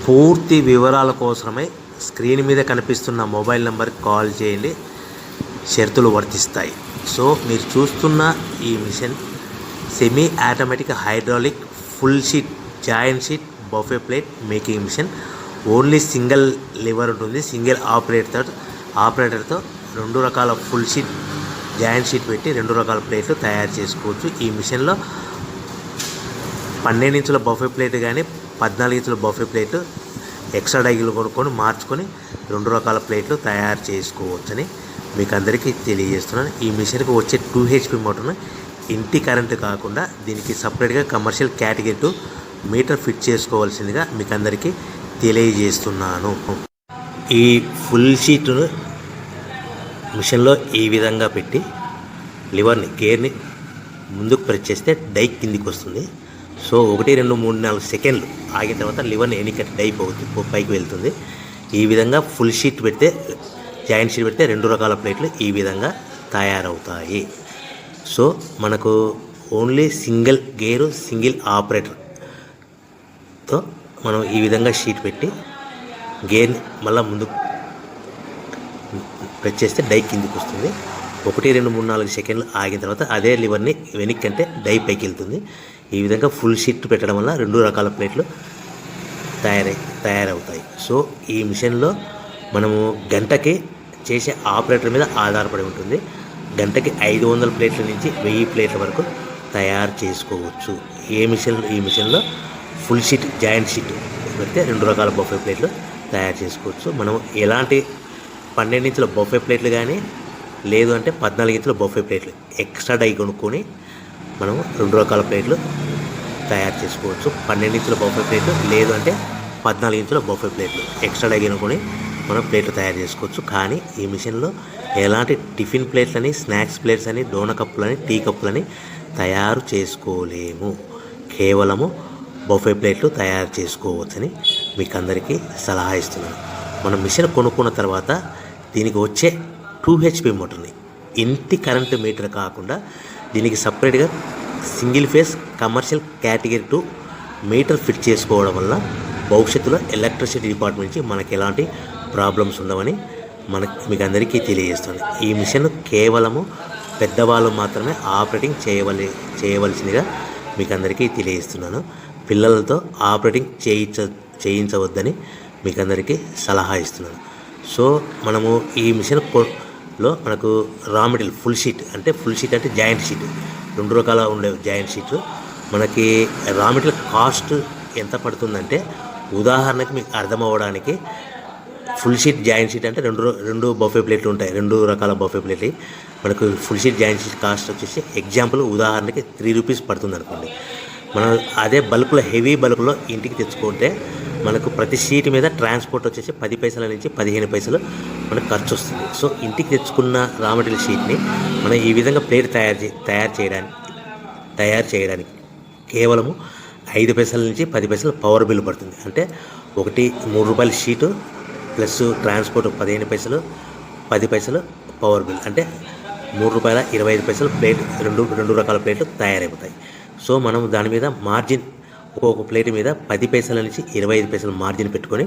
పూర్తి వివరాల కోసమై స్క్రీన్ మీద కనిపిస్తున్న మొబైల్ నెంబర్కి కాల్ చేయండి. షరతులు వర్తిస్తాయి. సో మీరు చూస్తున్న ఈ machine semi automatic hydraulic full sheet joint sheet buffet plate making machine. Only single lever ఉంటుంది. సింగిల్ ఆపరేటర్తో 2 రకాల ఫుల్ షీట్ జాయింట్ షీట్ పెట్టి 2 రకాల ప్లేట్లు తయారు చేసుకోవచ్చు. ఈ మిషన్లో 12 ఇంచుల బఫే ప్లేట్ కానీ 14 ఇంచుల బఫే ప్లేట్ ఎక్స్ట్రా డైలు కొనుక్కొని మార్చుకొని 2 రకాల ప్లేట్లు తయారు చేసుకోవచ్చని మీకు అందరికీ తెలియజేస్తున్నాను. ఈ మిషన్కి వచ్చే 2 HP మోటార్ను ఇంటి కరెంటు కాకుండా దీనికి సపరేట్గా కమర్షియల్ కేటగిరీ 2 మీటర్ ఫిట్ చేసుకోవాల్సిందిగా మీకు అందరికీ తెలియజేస్తున్నాను. ఈ ఫుల్ షీట్ను మిషన్లో ఈ విధంగా పెట్టి లివర్ని గేర్ని ముందుకు ప్రెస్ చేస్తే డై కిందికి వస్తుంది. సో 1 2 3 4 సెకండ్లు ఆగిన తర్వాత లివర్ని ఎన్నికట్టి డై పైకి వెళ్తుంది. ఈ విధంగా ఫుల్ షీట్ పెడితే జాయింట్ షీట్ పెడితే 2 రకాల ప్లేట్లు ఈ విధంగా తయారవుతాయి. సో మనకు ఓన్లీ సింగిల్ గేరు సింగిల్ ఆపరేటర్తో మనం ఈ విధంగా షీట్ పెట్టి గేర్ని మళ్ళీ ముందుకు ప్రెస్ చేస్తే డై కిందికి వస్తుంది. 1 2 3 4 సెకండ్లు ఆగిన తర్వాత అదే లివర్ని వెనక్కి అంటే డై పైకి వెళ్తుంది. ఈ విధంగా ఫుల్ షీట్ పెట్టడం వల్ల 2 రకాల ప్లేట్లు తయారవుతాయి. సో ఈ మిషన్లో మనము గంటకి చేసే ఆపరేటర్ మీద ఆధారపడి ఉంటుంది. గంటకి 500 ప్లేట్ల నుంచి 1000 ప్లేట్ల వరకు తయారు చేసుకోవచ్చు. ఈ మిషన్లో ఫుల్ షీట్ జాయింట్ షీట్ పెడితే 2 రకాల బఫే ప్లేట్లు తయారు చేసుకోవచ్చు. మనం ఎలాంటి 12 ఇంచుల బఫే ప్లేట్లు కానీ లేదు అంటే 14 ఇంచుల బఫే ప్లేట్లు ఎక్స్ట్రా డై కొనుక్కొని మనం 2 రకాల ప్లేట్లు తయారు చేసుకోవచ్చు. 12 ఇంచుల బఫే ప్లేట్లు లేదు అంటే 14 ఇంచుల బఫే ప్లేట్లు ఎక్స్ట్రా డై కొనుక్కొని మనం ప్లేట్లు తయారు చేసుకోవచ్చు. కానీ ఈ మిషన్లో ఎలాంటి టిఫిన్ ప్లేట్లని స్నాక్స్ ప్లేట్స్ అని డోనా కప్పులని టీ కప్పులని తయారు చేసుకోలేము. కేవలము బఫే ప్లేట్లు తయారు చేసుకోవచ్చని మీకు అందరికీ సలహా ఇస్తున్నాను. మనం మిషన్ కొనుక్కున్న తర్వాత దీనికి వచ్చే 2 HP మోటార్ని ఇంటి కరెంటు మీటర్ కాకుండా దీనికి సపరేట్గా single phase commercial category 2 metre fit చేసుకోవడం వల్ల భవిష్యత్తులో ఎలక్ట్రిసిటీ డిపార్ట్మెంట్ నుంచి మనకి ఎలాంటి ప్రాబ్లమ్స్ ఉండవని మీకు అందరికీ తెలియజేస్తుంది. ఈ మిషన్ కేవలము పెద్దవాళ్ళు మాత్రమే ఆపరేటింగ్ చేయవలసిందిగా మీకు అందరికీ తెలియజేస్తున్నాను. పిల్లలతో ఆపరేటింగ్ చేయించవద్దని మీకు అందరికీ సలహా ఇస్తున్నాను. సో మనము ఈ మిషన్లో మనకు రా మెటీరియల్ ఫుల్ షీట్ అంటే జాయింట్ షీట్ 2 రకాల ఉండే జాయింట్ షీట్లు మనకి రా మెటీరియల్ కాస్ట్ ఎంత పడుతుందంటే ఉదాహరణకి మీకు అర్థం అవ్వడానికి ఫుల్ షీట్ జాయింట్ షీట్ అంటే 2 బఫే ప్లేట్లు ఉంటాయి. 2 రకాల బఫే ప్లేట్లు మనకు full sheet joint sheet cost వచ్చేసి ఎగ్జాంపుల్ ఉదాహరణకి 3 రూపీస్ పడుతుంది అనుకోండి. మనం అదే బల్క్లో హెవీ బల్క్లో ఇంటికి తెచ్చుకుంటే మనకు ప్రతి షీట్ మీద ట్రాన్స్పోర్ట్ వచ్చేసి 10 పైసల నుంచి 15 పైసలు మనకు ఖర్చు వస్తుంది. సో ఇంటికి తెచ్చుకున్న రా మెటీరియల్ షీట్ని మనం ఈ విధంగా ప్లేట్ తయారు చేయడానికి కేవలము 5 పైసల నుంచి 10 పైసలు పవర్ బిల్ పడుతుంది. అంటే 3 రూపాయల షీటు ప్లస్ ట్రాన్స్పోర్ట్ 15 పైసలు 10 పైసలు పవర్ బిల్ అంటే 3 రూపాయల 25 పైసలు ప్లేట్ 2 రకాల ప్లేట్లు తయారైపోతాయి. సో మనం దాని మీద మార్జిన్ ఒక్కొక్క ప్లేట్ మీద 10 పైసల నుంచి 25 పైసలు మార్జిన్ పెట్టుకొని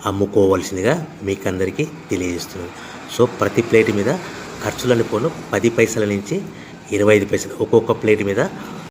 అమ్ముకోవాల్సిందిగా మీకు అందరికీ తెలియజేస్తున్నాను. సో ప్రతి ప్లేట్ మీద ఖర్చులని పోను 10 పైసల నుంచి 25 పైసలు ఒక్కొక్క ప్లేట్ మీద